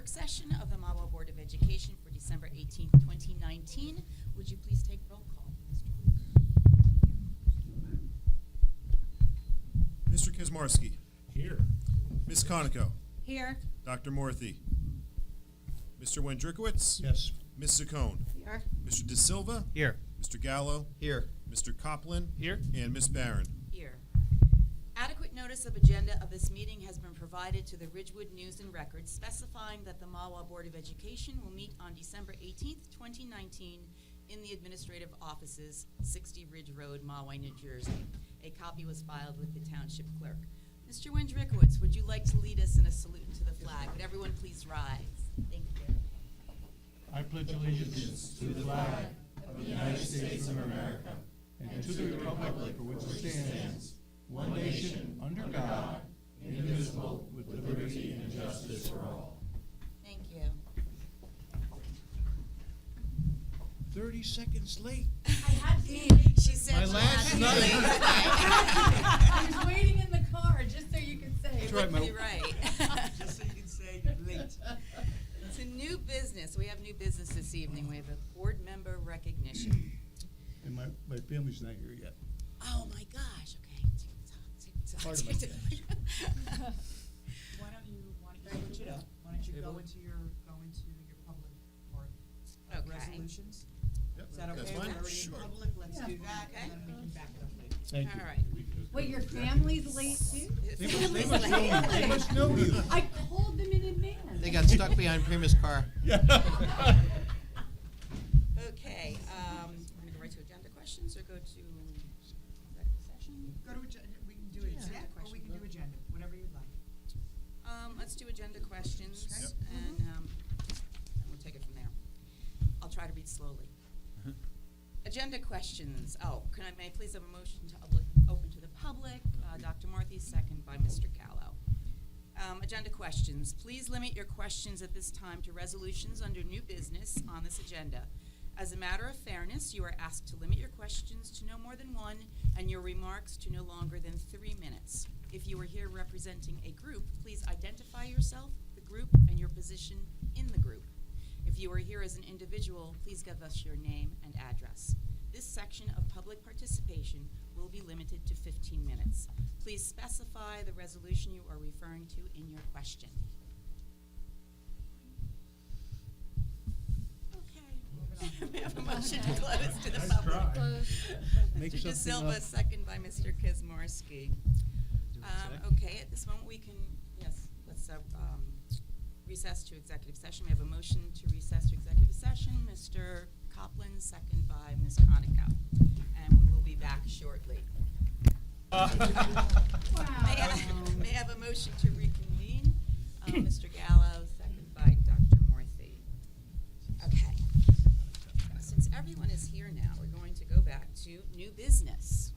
work session of the Mahwah Board of Education for December 18th, 2019. Would you please take roll call? Mr. Kizmarski. Here. Ms. Conoco. Here. Dr. Morthy. Mr. Wendrikowitz. Yes. Ms. Saccone. Here. Mr. De Silva. Here. Mr. Gallo. Here. Mr. Copland. Here. And Ms. Barron. Here. Adequate notice of agenda of this meeting has been provided to the Ridgewood News and Record, specifying that the Mahwah Board of Education will meet on December 18th, 2019 in the administrative offices, 60 Ridge Road, Mahwah, New Jersey. A copy was filed with the Township Clerk. Mr. Wendrikowitz, would you like to lead us in a salute to the flag? Would everyone please rise? Thank you. I pledge allegiance to the flag of the United States of America and to the republic for which it stands, one nation, under God, indivisible, with liberty and justice for all. Thank you. 30 seconds late. I had to. She said My she last had to night. be late I was waiting in the car just so you could say. today. right, Would be Mo. right. Just so you can say you're late. It's a new business. We have new business this evening. We have a board member recognition. And my family's not here yet. Oh my gosh. Okay. Part of my task. Why don't you switch it up? Why don't you go into your public part of Okay. resolutions? Yep, Is that okay? that's We're fine. already Sure. in public. Let's Yeah. do that, Okay. and then we can back it up later. Thank you. All right. Wait, your family's late too? They must know you. They must know you. I called them in advance. They got stuck behind Prima's car. Okay. I'm going to go right to agenda questions or go to executive session? Go to agenda. We can do it exec, or we can do agenda, whatever you'd like. Let's do agenda questions, Yep. and we'll take it from there. I'll try to read slowly. Agenda questions. May I please have a motion to open to the public? Dr. Morthy, second by Mr. Gallo. Agenda questions. Please limit your questions at this time to resolutions under new business on this agenda. As a matter of fairness, you are asked to limit your questions to no more than one and your remarks to no longer than 3 minutes. If you are here representing a group, please identify yourself, the group, and your position in the group. If you are here as an individual, please give us your name and address. This section of public participation will be limited to 15 minutes. Please specify the resolution you are referring to in your question. Okay. We have a motion to close to the Nice public. try. Make Mr. De something Silva, up. second by Mr. Kizmarski. Okay, at this moment we can, yes, let's recess to executive session. We have a motion to recess to executive session. Mr. Copland, second by Ms. Conoco. And we will be back shortly. Wow. May I have a motion to reconvene? Mr. Gallo, second by Dr. Morthy. Okay. Since everyone is here now, we're going to go back to new business.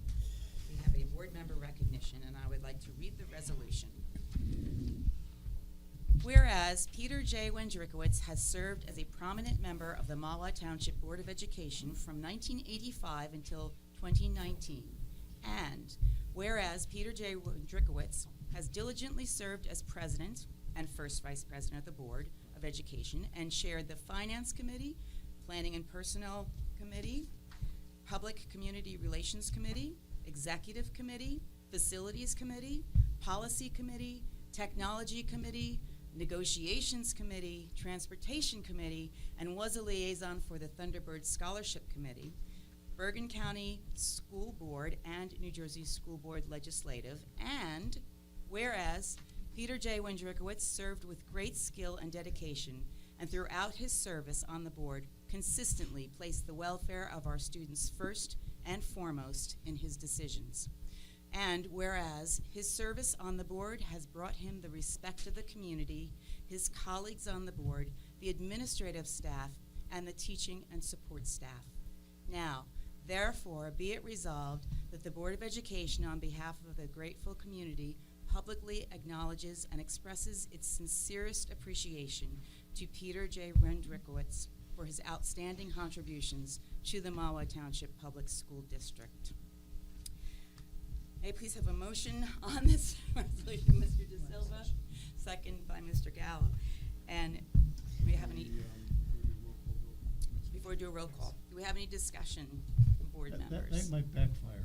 We have a board member recognition, and I would like to read the resolution. Whereas Peter J. Wendrikowitz has served as a prominent member of the Mahwah Township Board of Education from 1985 until 2019, and whereas Peter J. Wendrikowitz has diligently served as president and first vice president of the Board of Education and chaired the Finance Committee, Planning and Personnel Committee, Public Community Relations Committee, Executive Committee, Facilities Committee, Policy Committee, Technology Committee, Negotiations Committee, Transportation Committee, and was a liaison for the Thunderbird Scholarship Committee, Bergen County School Board and New Jersey School Board Legislative, and whereas Peter J. Wendrikowitz served with great skill and dedication, and throughout his service on the board consistently placed the welfare of our students first and foremost in his decisions. And whereas his service on the board has brought him the respect of the community, his colleagues on the board, the administrative staff, and the teaching and support staff. Now, therefore, be it resolved that the Board of Education, on behalf of the grateful community, publicly acknowledges and expresses its sincerest appreciation to Peter J. Wendrikowitz for his outstanding contributions to the Mahwah Township Public School District. May I please have a motion on this resolution, Mr. De Silva, second by Mr. Gallo. And roll call. Do we have any discussion from board That members? might backfire.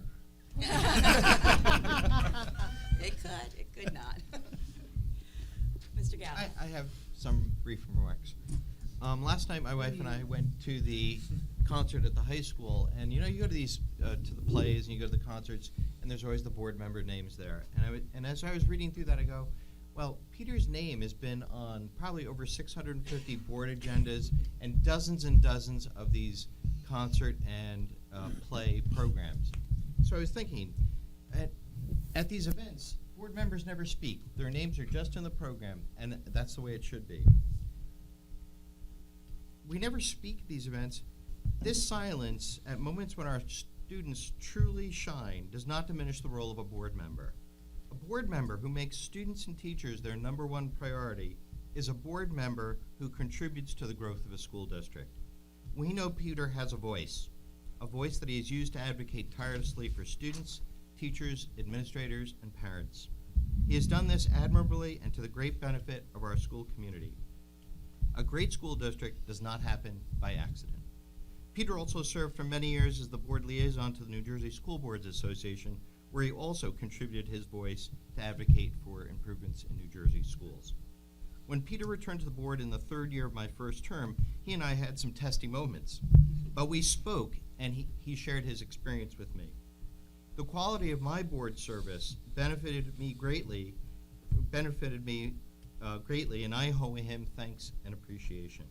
It could not. Mr. Gallo? I have some brief remarks. Last night, my wife and I went to the concert at the high school, and you know, you go to these to the plays and you go to the concerts, and there's always the board member names there. And as I was reading through that, I go, well, Peter's name has been on probably over 650 board agendas and dozens of these concert and play programs. So I was thinking, at these events, board members never speak. Their names are just in the program, and that's the way it should be. We never speak at these events. This silence, at moments when our students truly shine, does not diminish the role of a board member. A board member who makes students and teachers their #1 priority is a board member who contributes to the growth of a school district. We know Peter has a voice that he has used to advocate tirelessly for students, teachers, administrators, and parents. He has done this admirably and to the great benefit of our school community. A great school district does not happen by accident. Peter also served for many years as the board liaison to the New Jersey School Boards Association, where he also contributed his voice to advocate for improvements in New Jersey schools. When Peter returned to the board in the 3rd year of my first term, he and I had some testy moments, but we spoke and he shared his experience with me. The quality of my board service benefited me greatly, and I owe him thanks and appreciation.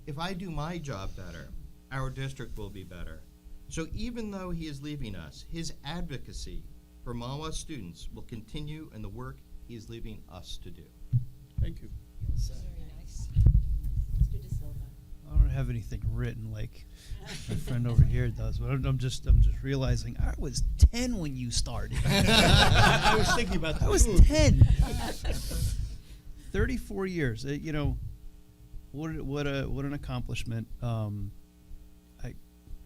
If I do my job better, our district will be better. So even though he is leaving us, his advocacy for Mahwah students will continue in the work he is leaving us to do. Thank you. Very nice. Mr. De Silva? I don't have anything written like my friend over here does, but I'm just realizing I was 10 when you started. I was thinking about that. I was 10. 34 years. You know, what an accomplishment.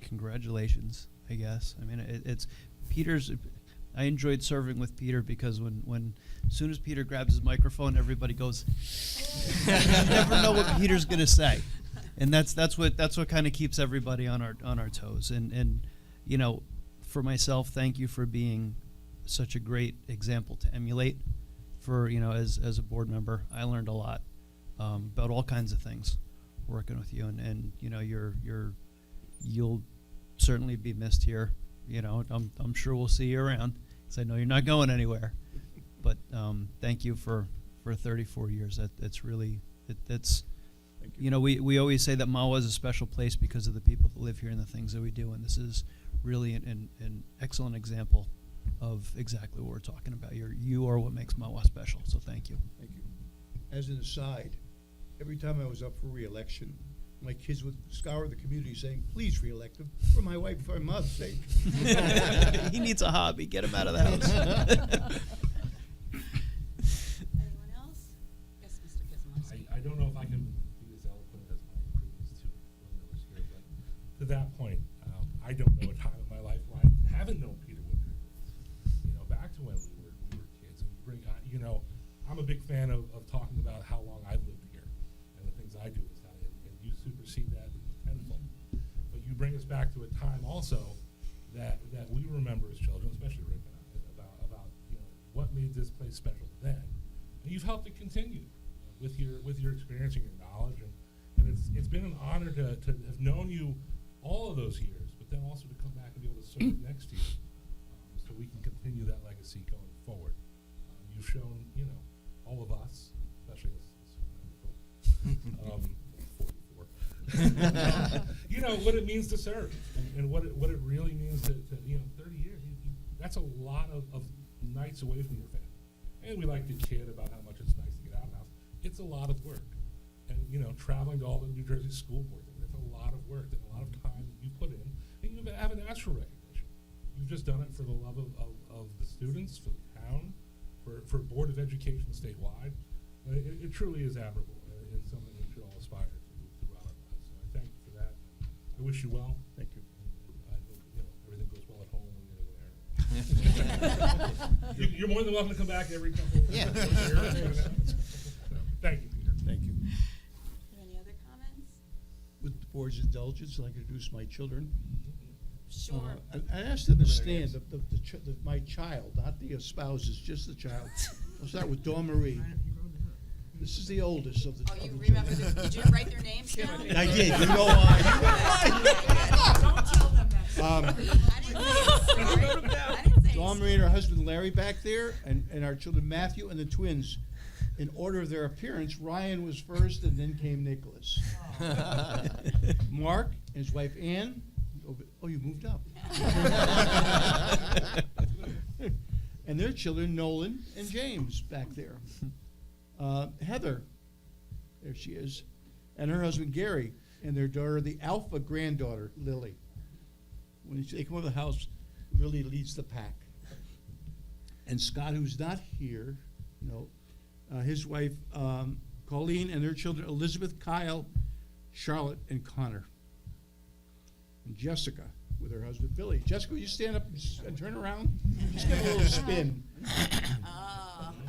Congratulations, I guess. I mean, it's Peter's. I enjoyed serving with Peter because when as soon as Peter grabs his microphone, everybody goes. You never know what Peter's gonna say, and that's what kind of keeps everybody on our toes. And you know, for myself, thank you for being such a great example to emulate. For as a board member, I learned a lot about all kinds of things working with you, and you know you'll certainly be missed here. You know, I'm sure we'll see you around, because I know you're not going anywhere. But thank you for 34 years. That's really that's. Thank you. You know, we always say that Mahwah is a special place because of the people that live here and the things that we do, and this is really an excellent example of exactly what we're talking about. You are what makes Mahwah special. So thank you. Thank you. As an aside, every time I was up for re-election, my kids would scour the community saying, please re-elect him for my wife, for my mom's sake. He needs a hobby. Get him out of the house. Anyone else? Yes, Mr. Kizimowski. I don't know if I can be as eloquent as my previous two board members here, but to that point, I don't know a time in my life where I haven't known Peter Woodruff. You know, back to when we were kids, and I'm a big fan of talking about how long I've lived here and the things I do with that, and you supersede that tenfold. But you bring us back to a time also that we remember as children, especially Rick and I, about what made this place special then, and you've helped it continue with your experience and your knowledge, and it's been an honor to have known you all of those years, but then also to come back and be able to serve next to you, so we can continue that legacy going forward. You've shown, all of us, especially us wonderful, 44, what it means to serve, and what it really means to 30 years. That's a lot of nights away from your family. And we like to kid about how much it's nice to get out of the house. It's a lot of work. And, traveling to all the New Jersey school boards, it's a lot of work and a lot of time that you put in. And you haven't asked for recognition. You've just done it for the love of the students, for the town, for Board of Education statewide. It truly is admirable, and something we should all aspire to throughout our lives. So I thank you for that. I wish you well. Thank you. And I hope everything goes well at home when you're there. You're more than welcome to come back every couple of Yeah. years. So, thank you, Peter. Thank you. Any other comments? With board's indulgence, I'd like to introduce my children. Sure. I asked them to stand, my child, not the spouses, just the child. I'll start with Dawn Marie. This is the oldest of the Oh, you of the remember children. this? Did you write their names down? I did, you know why. Don't tell them that. I didn't say it. Dawn Marie and her husband Larry back there, and our children Matthew and the twins. In order of their appearance, Ryan was first, and then came Nicholas. Mark and his wife Ann. Oh, you moved up. And their children Nolan and James back there. Heather, there she is, and her husband Gary, and their daughter, the alpha granddaughter Lily. When they come over the house, Lily leads the pack. And Scott, who's not here, his wife Colleen, and their children Elizabeth, Kyle, Charlotte, and Connor. And Jessica with her husband Billy. Jessica, will you stand up and turn around? Just give a little spin.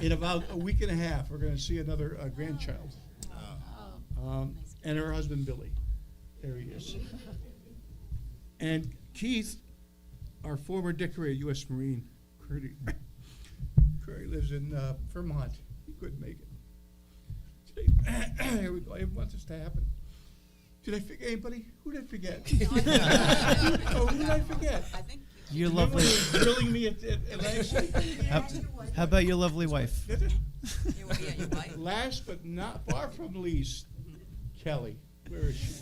In about a week and a half, we're going to see another grandchild. And her husband Billy. There he is. And Keith, our former decorated U.S. Marine, Curry lives in Vermont. He couldn't make it. Here we go. I didn't want this to happen. Did I forget anybody? Who did I forget? Oh, who did I forget? I think Your Remember lovely. when he was grilling me at Lansing? How about your lovely wife? Did it? your wife. Last but not far from least, Kelly. Where is she?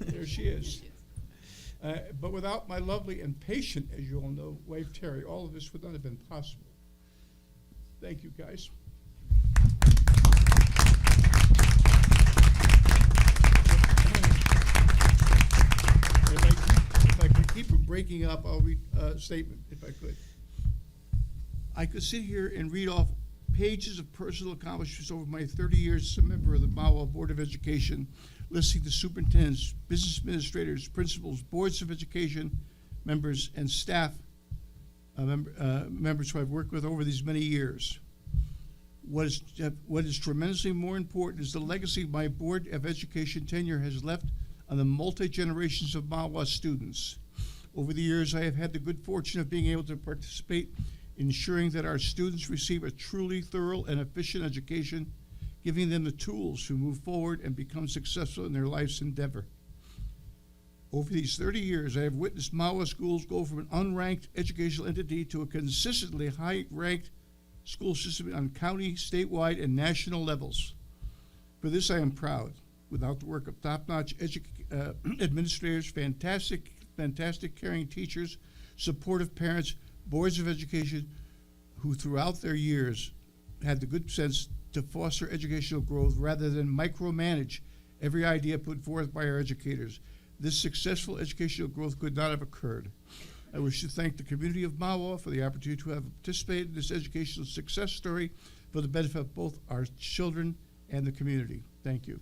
There she is. But without my lovely and patient, as you all know, wife Terry, all of this would not have been possible. Thank you, guys. If I could keep from breaking up, I'll read a statement, if I could. I could sit here and read off pages of personal accomplishments over my 30 years as a member of the Mahwah Board of Education, listing the superintendents, business administrators, principals, boards of education members, and staff members who I've worked with over these many years. What is tremendously more important is the legacy my Board of Education tenure has left on the multi-generations of Mahwah students. Over the years, I have had the good fortune of being able to participate in ensuring that our students receive a truly thorough and efficient education, giving them the tools to move forward and become successful in their life's endeavor. Over these 30 years, I have witnessed Mahwah schools go from an unranked educational entity to a consistently high-ranked school system on county, statewide, and national levels. For this, I am proud. Without the work of top-notch administrators, fantastic caring teachers, supportive parents, boards of education, who throughout their years had the good sense to foster educational growth rather than micromanage every idea put forth by our educators, this successful educational growth could not have occurred. I wish to thank the community of Mahwah for the opportunity to have participated in this educational success story for the benefit of both our children and the community. Thank you.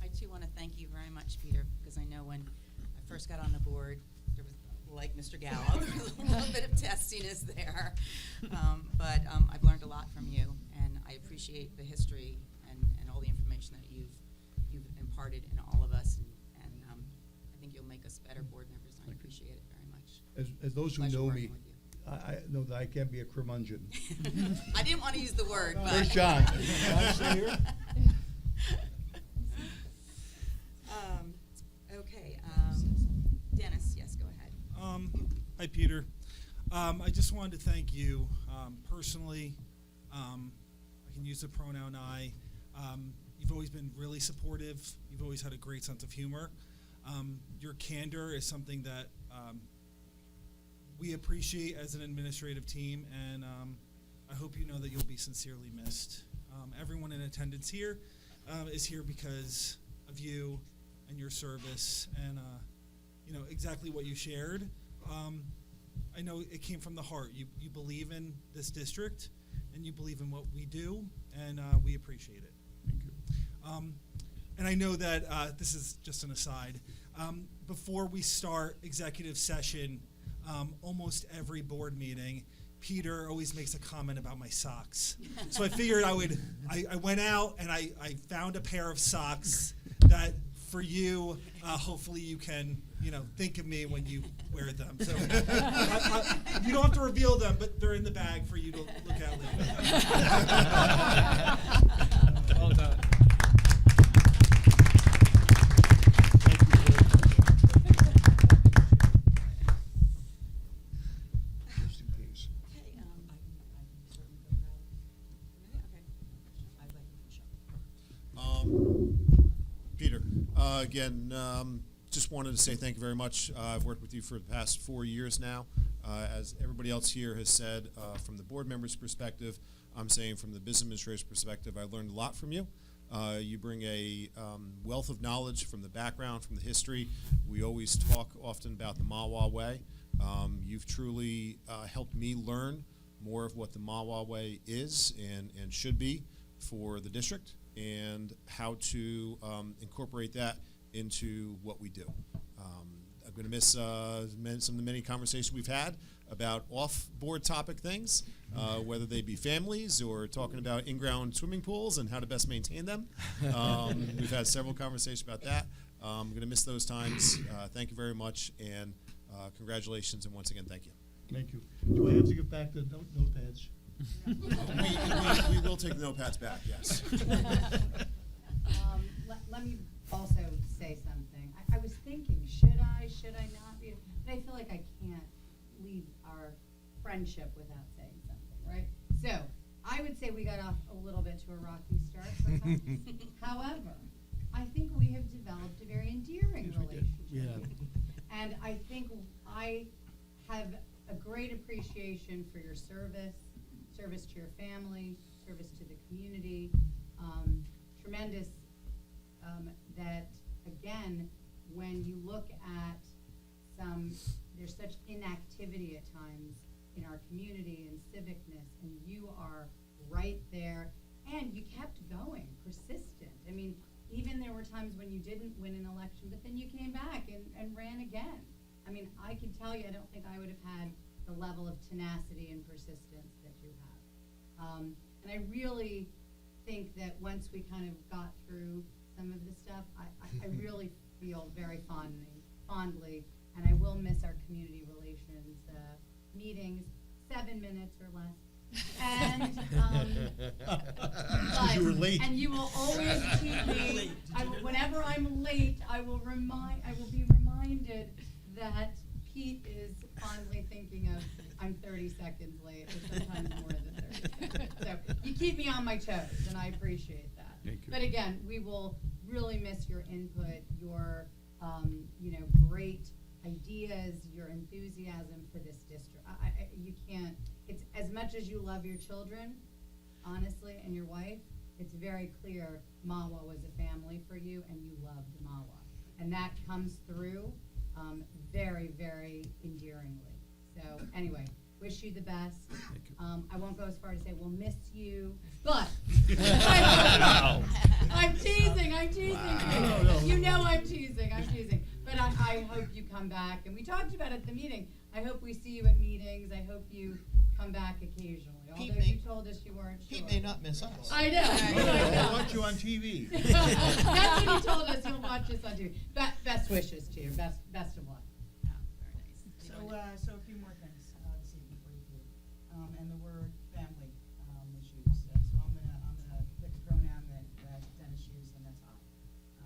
I too want to thank you very much, Peter, because I know when I first got on the board, there was, like Mr. Gallo, there was a little bit of testiness there. But I've learned a lot from you, and I appreciate the history and all the information that you've imparted in all of us, and I think you'll make us better board members, and I appreciate it very much. As those who Pleasure know working me, with you. I know that I can be a curmudgeon. I didn't want to use the word, but. Where's John? John still here? Okay, Dennis, yes, go ahead. Hi, Peter. I just wanted to thank you personally. I can use the pronoun I. You've always been really supportive. You've always had a great sense of humor. Your candor is something that we appreciate as an administrative team, and I hope you know that you'll be sincerely missed. Everyone in attendance here is here because of you and your service, and exactly what you shared. I know it came from the heart. You believe in this district, and you believe in what we do, and we appreciate it. Thank you. And I know that this is just an aside. Before we start executive session, almost every board meeting, Peter always makes a comment about my socks. So I figured I went out and I found a pair of socks that for you, hopefully you can, think of me when you wear them. So you don't have to reveal them, but they're in the bag for you to look at later. Well done. Just in case. Okay, I can certainly go grab it. okay. I'd like to finish up. Peter, again, just wanted to say thank you very much. I've worked with you for the past 4 years now. As everybody else here has said, from the board members' perspective, I'm saying from the business administrator's perspective, I learned a lot from you. You bring a wealth of knowledge from the background, from the history. We always talk often about the Mahwah way. You've truly helped me learn more of what the Mahwah way is and should be for the district, and how to incorporate that into what we do. I'm going to miss some of the many conversations we've had about off-board topic things, whether they be families or talking about in-ground swimming pools and how to best maintain them. We've had several conversations about that. I'm going to miss those times. Thank you very much, and congratulations, and once again, thank you. Thank you. Do I have to give back the notepads? We will take the notepads back, yes. Let me also say something. I was thinking, should I not be? But I feel like I can't leave our friendship without saying something, right? So I would say we got off a little bit to a rocky start, perhaps. However, I think we have developed a very endearing Yes, we did. relationship. Yeah. And I think I have a great appreciation for your service to your family, service to the community, tremendous that, again, when you look at there's such inactivity at times in our community and civicness, and you are right there, and you kept going, persistent. I mean, even there were times when you didn't win an election, but then you came back and ran again. I mean, I can tell you, I don't think I would have had the level of tenacity and persistence that you have. And I really think that once we kind of got through some of the stuff, I really feel very fondly, and I will miss our community relations meetings, 7 minutes or less. And You were late. And you will always keep me. Whenever I'm late, I will be reminded that Pete is fondly thinking of I'm 30 seconds late, or sometimes more than 30 seconds. So you keep me on my toes, and I appreciate that. Thank you. But again, we will really miss your input, your great ideas, your enthusiasm for this district. You can't. It's as much as you love your children, honestly, and your wife. It's very clear Mahwah was a family for you, and you loved Mahwah, and that comes through very, very endearingly. So anyway, wish you the best. Thank you. I won't go as far as to say we'll miss you, but I'm teasing. No. You know I'm teasing. But I hope you come back. And we talked about it at the meeting. I hope we see you at meetings. I hope you come back occasionally. Although you told us you weren't sure. He may not miss us. I know. I'll watch you on TV. That's what he told us. He'll watch us on TV. Best wishes to you. Best of luck. Very nice. So a few more things this evening before you leave, and the word family was used. So I'm gonna pick a pronoun that Dennis used, and that's I.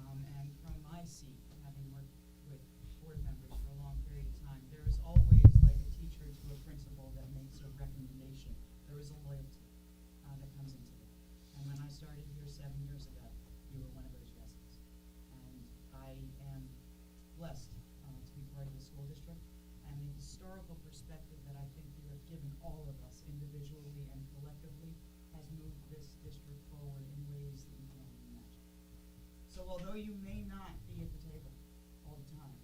And from my seat, having worked with board members for a long period of time, there is always like a teacher to a principal that makes a recommendation. There is a loyalty that comes into that. And when I started here 7 years ago, you were one of those yeses. And I am blessed to be part of the school district, and the historical perspective that I think you have given all of us individually and collectively has moved this district forward in ways that you can only imagine. So although you may not be at the table all the time,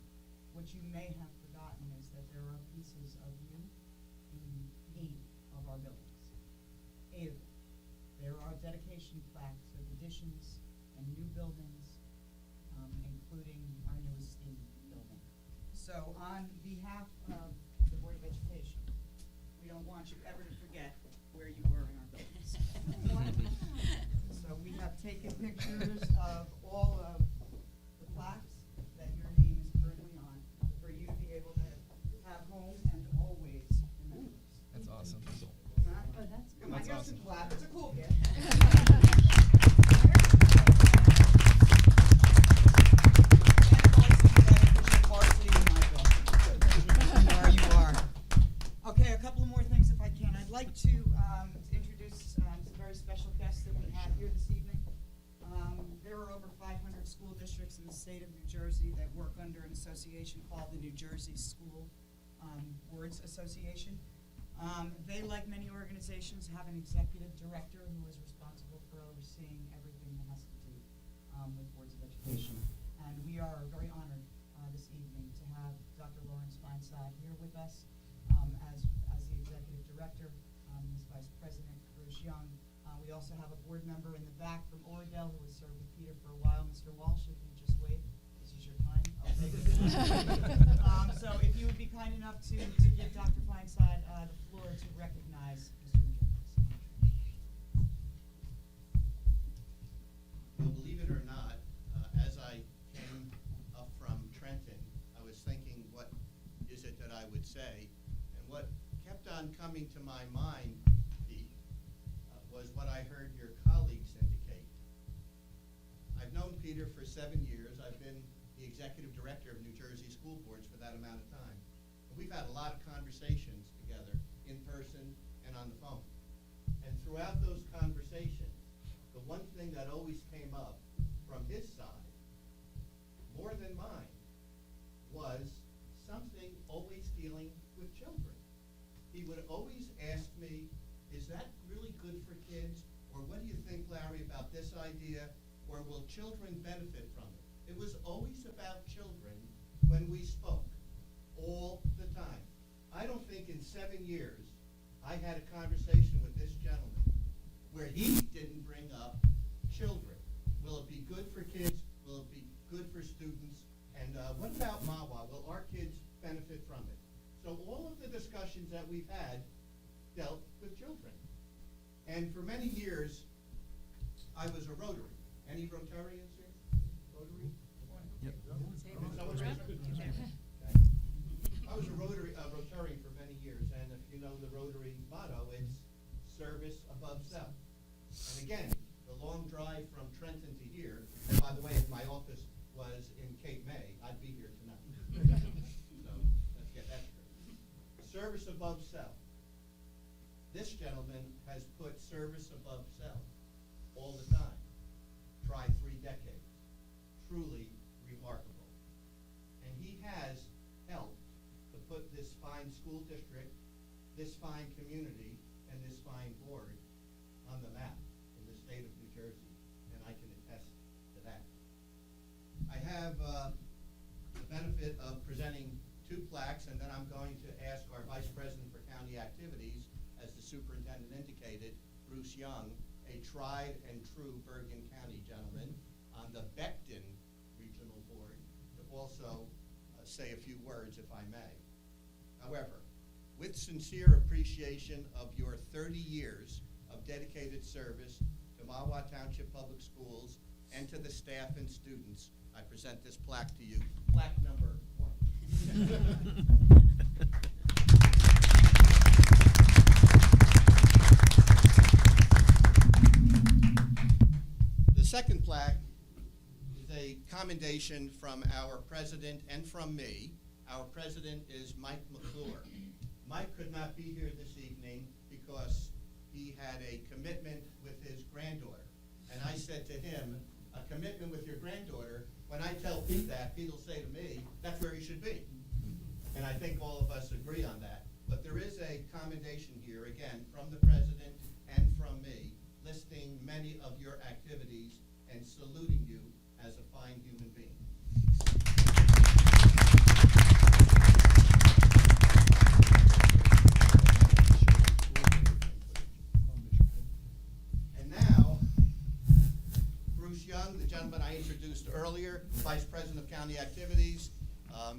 what you may have forgotten is that there are pieces of you in 8 of our buildings. 8 of them. There are dedication plaques of additions and new buildings, including our newest STEAM building. So on behalf of the Board of Education, we don't want you ever to forget where you were in our buildings. So we have taken pictures of all of the plaques that your name is currently on, for you to be able to have home and always remember us. That's awesome. Huh? Oh, that's Come on, That's give us a awesome. clap, it's a cool gift. There you are. Okay, a couple of more things if I can. I'd like to introduce some very special guests that we have here this evening. There are over 500 school districts in the state of New Jersey that work under an association called the New Jersey School Boards Association. They, like many organizations, have an executive director who is responsible for overseeing everything that has to do with boards of education. And we are very honored this evening to have Dr. Lawrence Feinside here with us as the executive director, his vice president, Bruce Young. We also have a board member in the back from Oradell who has served with Peter for a while, Mr. Walsh, if you just wave, this is your time. I'll take it. So if you would be kind enough to give Dr. Feinside the floor to recognize Mr. Majewski. Well, believe it or not, as I came up from Trenton, I was thinking, what is it that I would say? And what kept on coming to my mind, Pete, was what I heard your colleagues indicate. I've known Peter for 7 years. I've been the executive director of New Jersey school boards for that amount of time. And we've had a lot of conversations together, in person and on the phone. And throughout those conversations, the one thing that always came up from his side, more than mine, was something always dealing with children. He would always ask me, is that really good for kids? Or what do you think, Larry, about this idea? Or will children benefit from it? It was always about children when we spoke, all the time. I don't think in 7 years I had a conversation with this gentleman where he didn't bring up children. Will it be good for kids? Will it be good for students? And what about Mahwah? Will our kids benefit from it? So all of the discussions that we've had dealt with children. And for many years, I was a Rotary. Any Rotarians here? Rotary? Yep. Someone raise their hand? Okay. I was a Rotarian for many years, and if you know the Rotary motto, it's service above self. And again, the long drive from Trenton to here, and by the way, if my office was in Cape May, I'd be here tonight. So let's get that straight. Service above self. This gentleman has put service above self all the time. Try 3 decades. Truly remarkable. And he has helped to put this fine school district, this fine community, and this fine board on the map in the state of New Jersey, and I can attest to that. I have the benefit of presenting 2 plaques, and then I'm going to ask our Vice President for County Activities, as the superintendent indicated, Bruce Young, a tried and true Bergen County gentleman on the Becton Regional Board, to also say a few words, if I may. However, with sincere appreciation of your 30 years of dedicated service to Mahwah Township Public Schools and to the staff and students, I present this plaque to you, plaque number 1. The second plaque is a commendation from our president and from me. Our president is Mike McClure. Mike could not be here this evening because he had a commitment with his granddaughter. And I said to him, a commitment with your granddaughter, when I tell Pete that, Pete will say to me, that's where he should be. And I think all of us agree on that. But there is a commendation here, again, from the president and from me, listing many of your activities and saluting you as a fine human being. And now, Bruce Young, the gentleman I introduced earlier, Vice President of County Activities,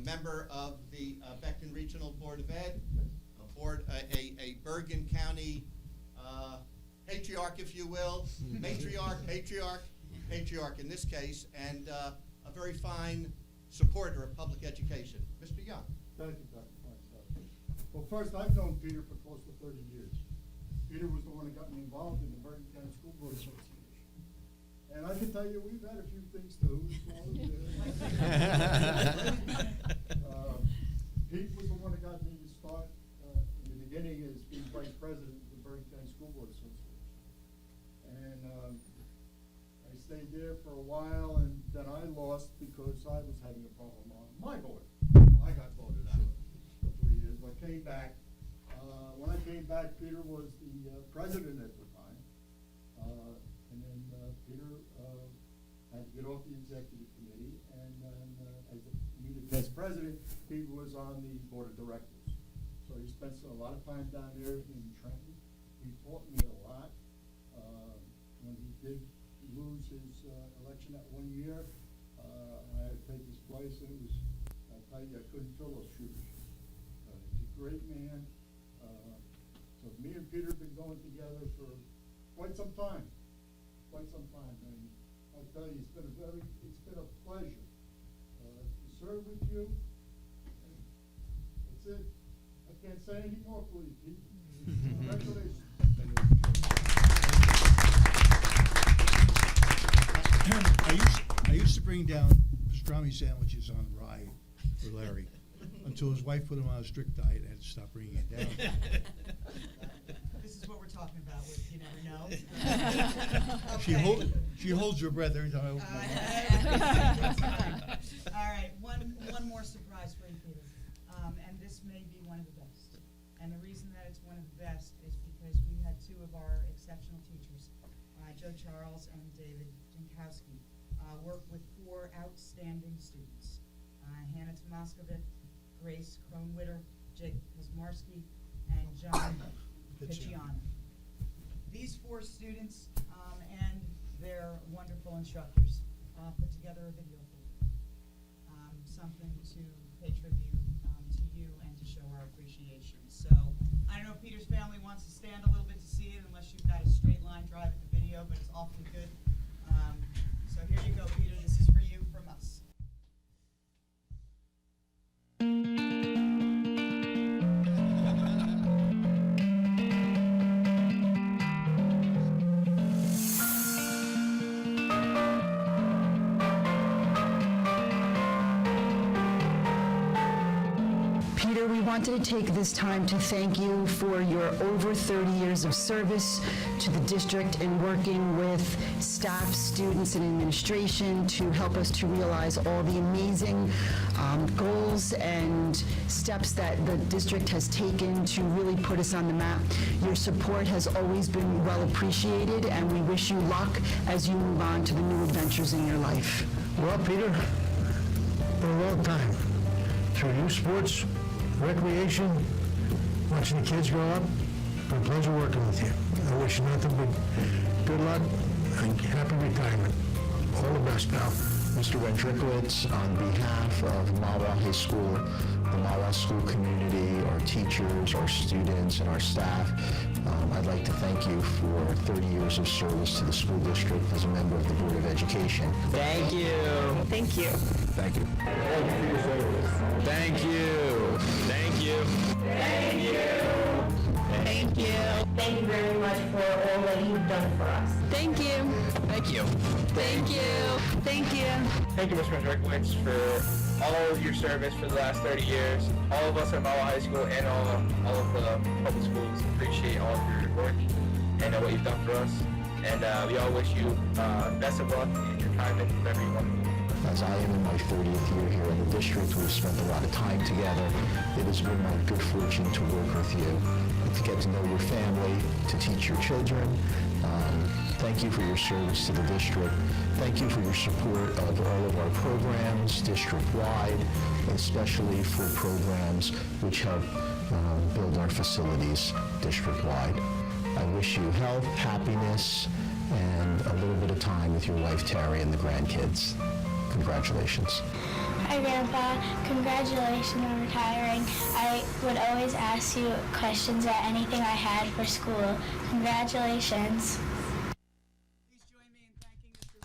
member of the Becton Regional Board of Ed. a Bergen County patriarch, if you will, patriarch in this case, and a very fine supporter of public education. Mr. Young. Thank you, Dr. Feinstein. Well, first, I've known Peter for close to 30 years. Peter was the one that got me involved in the Bergen County School Board Association. And I can tell you, we've had a few things too. Pete was the one that got me to start in the beginning as being vice president of the Bergen County School Board Association. And I stayed there for a while, and then I lost because I was having a problem on my board. I got voted out for 3 years. I came back. When I came back, Peter was the president at the time. And then Peter had to get off the executive committee, and then as president, he was on the board of directors. So he spent a lot of time down there in Trenton. He taught me a lot. When he did lose his election that 1 year, I had to take his place, and it was, I tell you, I couldn't fill those shoes. He's a great man. So me and Peter have been going together for quite some time. And I tell you, it's been a pleasure to serve with you. And that's it. I can't say any more, please, Pete. Congratulations. I used to bring down pastrami sandwiches on rye for Larry until his wife put him on a strict diet and had to stop bringing it down. This is what we're talking about with You Never Know. Okay. She holds her breath every time I open my mouth. That's fine. All right, one more surprise for you, Peter. And this may be one of the best. And the reason that it's one of the best is because we had two of our exceptional teachers, Joe Charles and David Jankowski, work with 4 outstanding students. Hannah Tomaskovic, Grace Kronwitter, Jake Kosmarski, and John Picciano. These 4 students and their wonderful instructors put together a video for you. Something to pay tribute to you and to show our appreciation. So I don't know if Peter's family wants to stand a little bit to see it, unless you've got a straight line drive at the video, but it's awfully good. So here you go, Peter. This is for you from us. Peter, we wanted to take this time to thank you for your over 30 years of service to the district in working with staff, students, and administration to help us to realize all the amazing goals and steps that the district has taken to really put us on the map. Your support has always been well appreciated, and we wish you luck as you move on to the new adventures in your life. Well, Peter, for a long time, through youth sports, recreation, watching the kids grow up, it's been a pleasure working with you. I wish you nothing but good luck and happy retirement. All the best, pal. Mr. Wendrikowitz, on behalf of Mahwah High School, the Mahwah School community, our teachers, our students, and our staff, I'd like to thank you for 30 years of service to the school district as a member of the Board of Education. Thank you. Thank you. Thank you. Thank you. Thank you. Thank you. Thank you. Thank you very much for all that you've done for us. Thank you. Thank you. Thank you. Thank you. Thank you, Mr. Wendrikowitz, for all of your service for the last 30 years. All of us at Mahwah High School and all of the public schools appreciate all of your work and what you've done for us. And we all wish you best of luck in your time and whatever you want to do. As I am in my 30th year here in the district, we've spent a lot of time together. It has been my good fortune to work with you, to get to know your family, to teach your children. Thank you for your service to the district. Thank you for your support of all of our programs district-wide, especially for programs which help build our facilities district-wide. I wish you health, happiness, and a little bit of time with your wife, Terry, and the grandkids. Congratulations. Hi, Grandpa. Congratulations on retiring. I would always ask you questions about anything I had for school. Congratulations. Please join me in thanking Mr.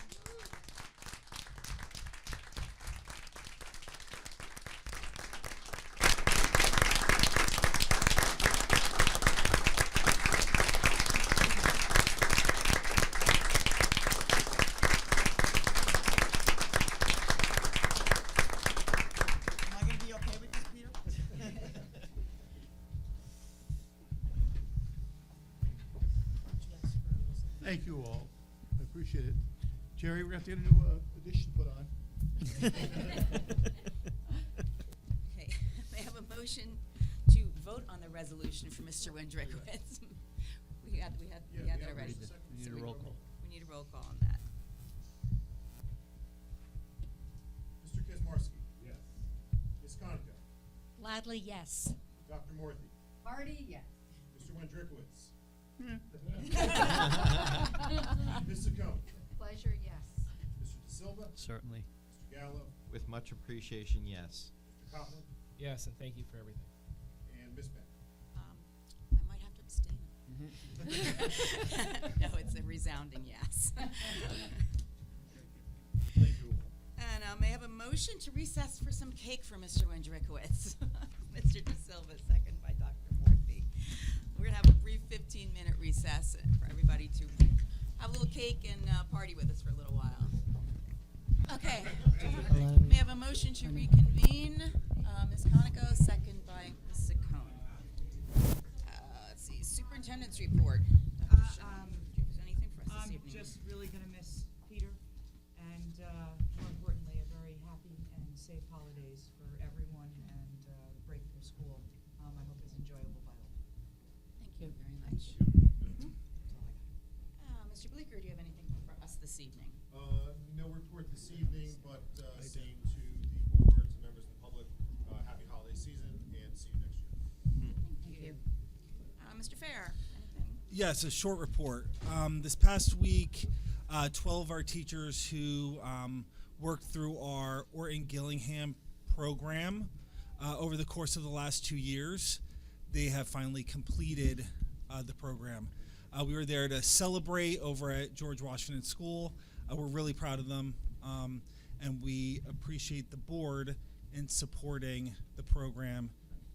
Am I going to be okay with this, Peter? Thank you all. I appreciate it. Jerry, we're going to have to get a new addition put on. Okay, may I have a motion to vote on the resolution for Mr. Wendrikowitz? We had that already. We need a roll call. We need a roll call on that. Mr. Kazmarski. Yes. Ms. Conica. Gladly, yes. Dr. Morthy. Party, yes. Mr. Wendrikowitz. Hmm. Ms. Saccone. Pleasure, yes. Mr. De Silva. Certainly. Mr. Gallo. With much appreciation, yes. Mr. Coughlin. Yes, and thank you for everything. And Ms. Beck. I might have to abstain. No, it's a resounding yes. Thank you all. And may I have a motion to recess for some cake for Mr. Wendrikowitz? Mr. De Silva, second by Dr. Morthy. We're going to have a brief 15-minute recess for everybody to have a little cake and party with us for a little while. Okay. May I have a motion to reconvene? Ms. Conoco, second by Ms. Saccone. Let's see, Superintendent's report. Dr. Schoen, do you have anything for us this I'm evening? just really going to miss Peter, and more importantly, a very happy and safe holidays for everyone, and the break from school. I hope it's enjoyable by all. Thank you very much. Mr. Bleeker, do you have anything for us this evening? No report this evening, but saying to the board, to members of the public, happy holiday season, and see you next year. Thank you. Mr. Fair, anything? Yes, a short report. This past week, 12 of our teachers who worked through our Orton Gillingham program over the course of the last 2 years, they have finally completed the program. We were there to celebrate over at George Washington School. We're really proud of them, and we appreciate the board in supporting the program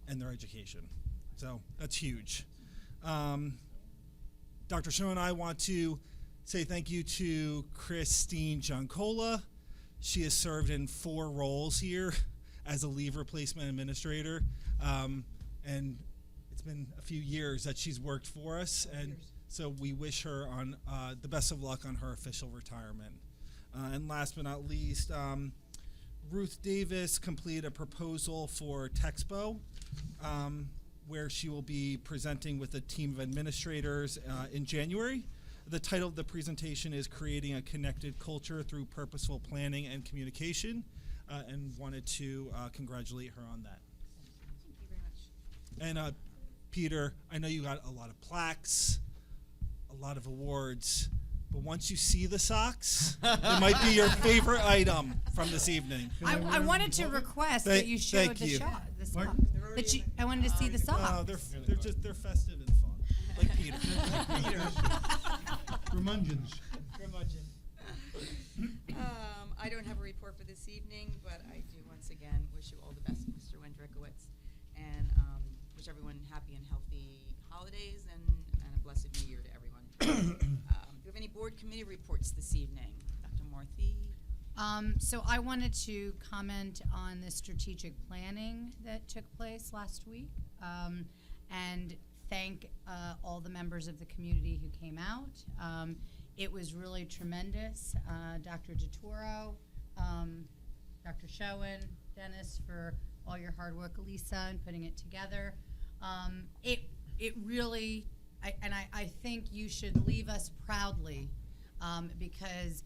and their education. So that's huge. Dr. Schoen and I want to say thank you to Christine Giancola. She has served in 4 roles here as a leave replacement administrator, and it's been a few years that she's worked for us, and so we wish her on the best of luck on her official retirement. And last but not least, Ruth Davis completed a proposal for Texpo, where she will be presenting with a team of administrators in January. The title of the presentation is Creating a Connected Culture Through Purposeful Planning and Communication, and wanted to congratulate her on that. Thank you very much. And Peter, I know you got a lot of plaques, a lot of awards, but once you see the socks, it might be your favorite item from this evening. I wanted to request that you showed thank the you. shot, the Mark, socks. That you, I wanted to see the socks. They're festive and fun, like Peter. Curmudgeons. I don't have a report for this evening, but I do once again wish you all the best, Mr. Wendrikowitz, and wish everyone happy and healthy holidays and a blessed new year to everyone. Do you have any board committee reports this evening? Dr. Morthy? So I wanted to comment on the strategic planning that took place last week, and thank all the members of the community who came out. It was really tremendous. Dr. DeToro, Dr. Schoen, Dennis, for all your hard work, Lisa, in putting it together. It really, I think you should leave us proudly, because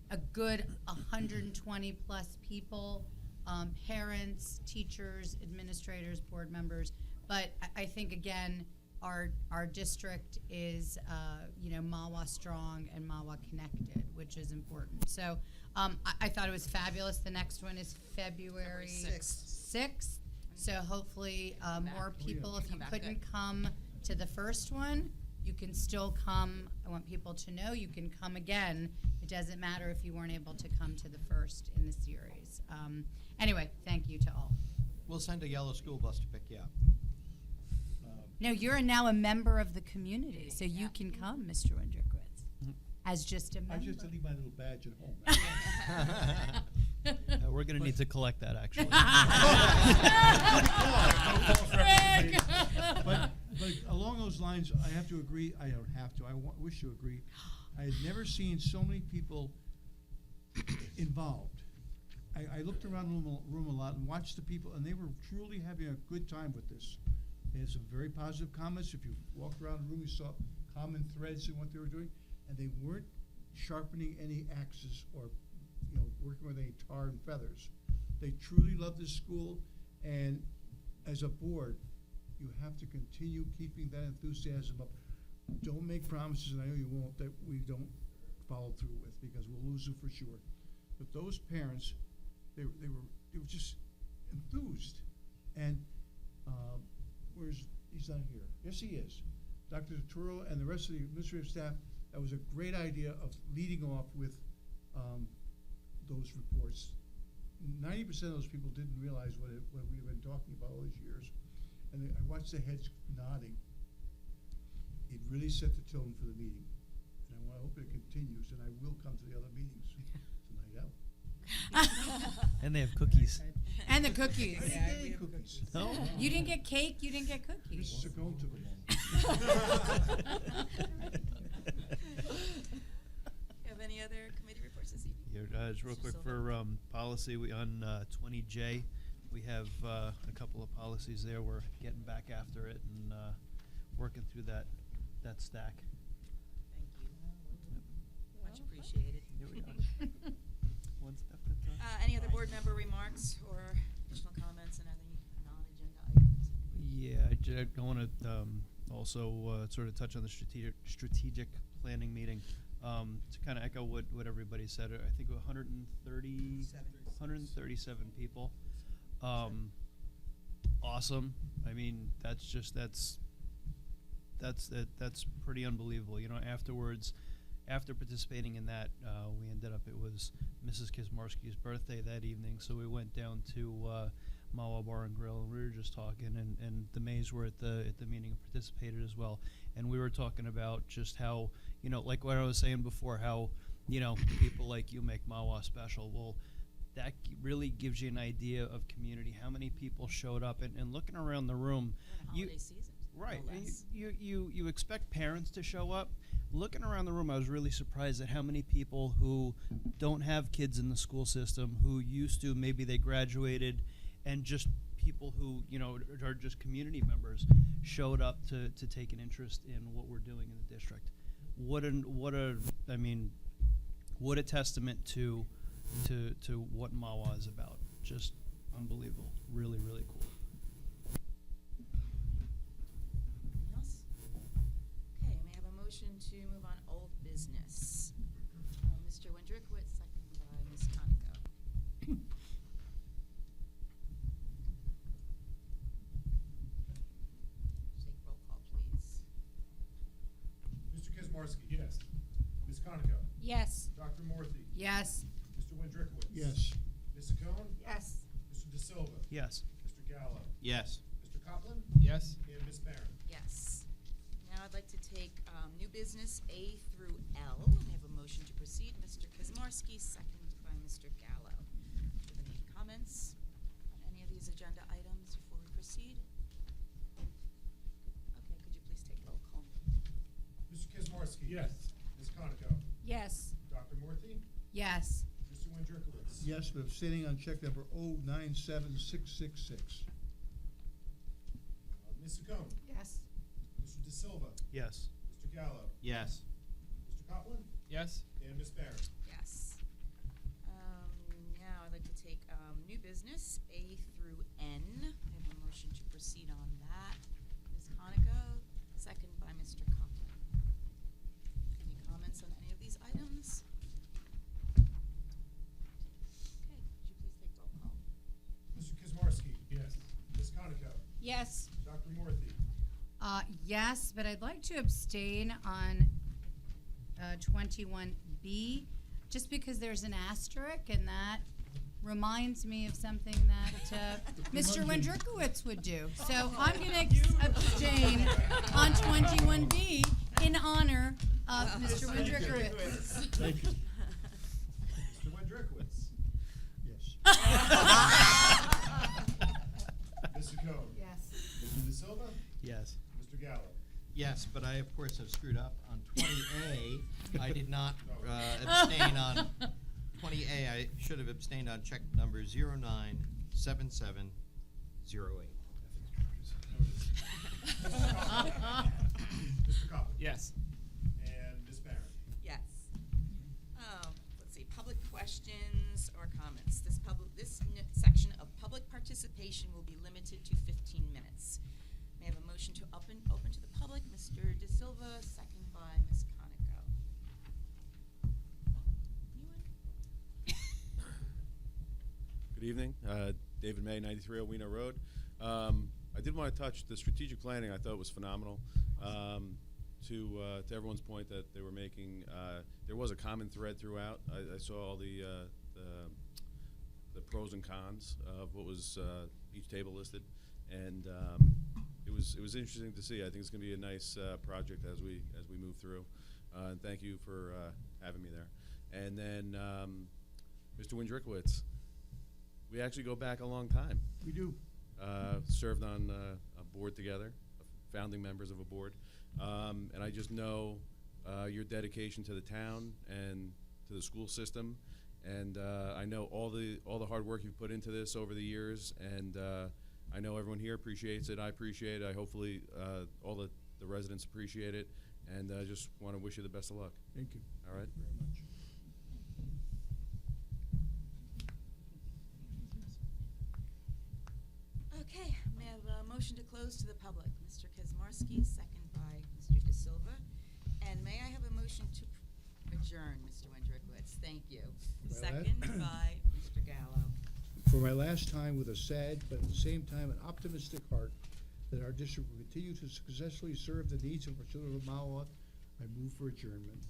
a good 120 plus people, parents, teachers, administrators, board members. But I think, again, our district is, Mahwah strong and Mahwah connected, which is important. So I thought it was fabulous. The next one is February February 6th. So hopefully, more people, if you Come back, couldn't good. come to the first one, you can still come. I want people to know you can come again. It doesn't matter if you weren't able to come to the first in the series. Anyway, thank you to all. We'll send a yellow school bus to pick you up. No, you're now a member of the community, so you can come, Mr. Wendrikowitz, as just a I member. just to leave my little badge at home. We're going to need to collect that, actually. But along those lines, I have to agree, I don't have to, wish to agree. I had never seen so many people involved. I looked around the room a lot and watched the people, and they were truly having a good time with this. They had some very positive comments. If you walked around the room, you saw common threads in what they were doing, and they weren't sharpening any axes or, working with any tar and feathers. They truly love this school, and as a board, you have to continue keeping that enthusiasm up. Don't make promises, and I know you won't, that we don't follow through with, because we'll lose them for sure. But those parents, they were just enthused. And he's not here. Yes, he is. Dr. Turturro and the rest of the administrative staff, that was a great idea of leading off with those reports. 90% of those people didn't realize what we've been talking about all these years. And I watched the heads nodding. It really set the tone for the meeting. And I hope it continues, and I will come to the other meetings tonight out. And they have cookies. And the cookies. I didn't get any cookies. No? You didn't get cake, you didn't get cookies. Mrs. Saccone took them. Have any other committee reports this evening? Yeah, just real quick for policy, on 20J, we have a couple of policies there. We're getting back after it and working through that stack. Thank you. Much appreciated. Here we are. One step at a time. Any other board member remarks or additional comments and any non-agenda items? Yeah, I want to also sort of touch on the strategic planning meeting. To kind of echo what everybody said, I think 137 people. Awesome. I mean, that's pretty unbelievable. Afterwards, after participating in that, we ended up, it was Mrs. Kizmarski's birthday that evening, so we went down to Mahwah Bar and Grill, and we were just talking, and the Mays were at the meeting and participated as well, and we were talking about just how, like what I was saying before, how, people like you make Mahwah special. Well, that really gives you an idea of community, how many people showed up, and looking around the room. Holiday season. Right. No less. You expect parents to show up. Looking around the room, I was really surprised at how many people who don't have kids in the school system, who used to, maybe they graduated, and just people who, are just community members, showed up to take an interest in what we're doing in the district. What a testament to what Mahwah is about. Just unbelievable. Really, really cool. Anything else? Okay, may I have a motion to move on old business? Mr. Wendrikowitz, second by Ms. Conoco. Take roll call, please. Mr. Kizmarski. Yes. Ms. Conoco. Yes. Dr. Morthy. Yes. Mr. Wendrikowitz. Yes. Ms. Saccone. Yes. Mr. De Silva. Yes. Mr. Gallo. Yes. Mr. Copeland. Yes. And Ms. Barron. Yes. Now I'd like to take new business A through L. I have a motion to proceed. Mr. Kizmarski, second by Mr. Gallo. Do you have any comments on any of these agenda items before we proceed? Okay, could you please take roll call? Mr. Kizmarski. Yes. Ms. Conoco. Yes. Dr. Morthy. Yes. Mr. Wendrikowitz. Yes, but abstaining on check number 097666. Ms. Saccone. Yes. Mr. De Silva. Yes. Mr. Gallo. Yes. Mr. Copeland. Yes. And Ms. Barron. Yes. Now I'd like to take new business A through N. I have a motion to proceed on that. Ms. Conoco, second by Mr. Copeland. Any comments on any of these items? Yes. Dr. Morthy? Yes, but I'd like to abstain on 21B, just because there's an asterisk, and that reminds me of something that Mr. Wendrikowitz would do. So I'm going to abstain on 21B in honor of Mr. Wendrikowitz. Thank you. Mr. Wendrikowitz? Yes. Mr. Cohen? Yes. Mr. De Silva? Yes. Mr. Gallo? Yes, but I, of course, have screwed up. On 20A, I did not abstain on 20A. I should have abstained on check number 097708. Mr. Coppin? Yes. And Ms. Barron? Yes. Let's see, public questions or comments. This section of public participation will be limited to 15 minutes. May I have a motion to open to the public? Mr. De Silva, second by Ms. Conico. Good evening. David May, 93 Owino Road. I did want to touch the strategic planning. I thought was phenomenal. To everyone's point that they were making, there was a common thread throughout. I saw all the pros and cons of what was each table listed, and it was interesting to see. I think it's going to be a nice project as we move through. And thank you for having me there. And then Mr. Wendrikowitz, we actually go back a long time. We do. Served on a board together, founding members of a board, and I just know your dedication to the town and to the school system, and I know all the hard work you've put into this over the years, and I know everyone here appreciates it. I appreciate it. Hopefully all the residents appreciate it, and I just want to wish you the best of luck. Thank you. All right. Very much. Okay, may I have a motion to close to the public? Mr. Kaczmarski, second by Mr. De Silva. And may I have a motion to adjourn, Mr. Wendrikowitz? Thank you. Well, Second by Mr. Gallo. For my last time, with a sad but at the same time an optimistic heart that our district will continue to successfully serve the needs of our children of Mahwah, I move for adjournment.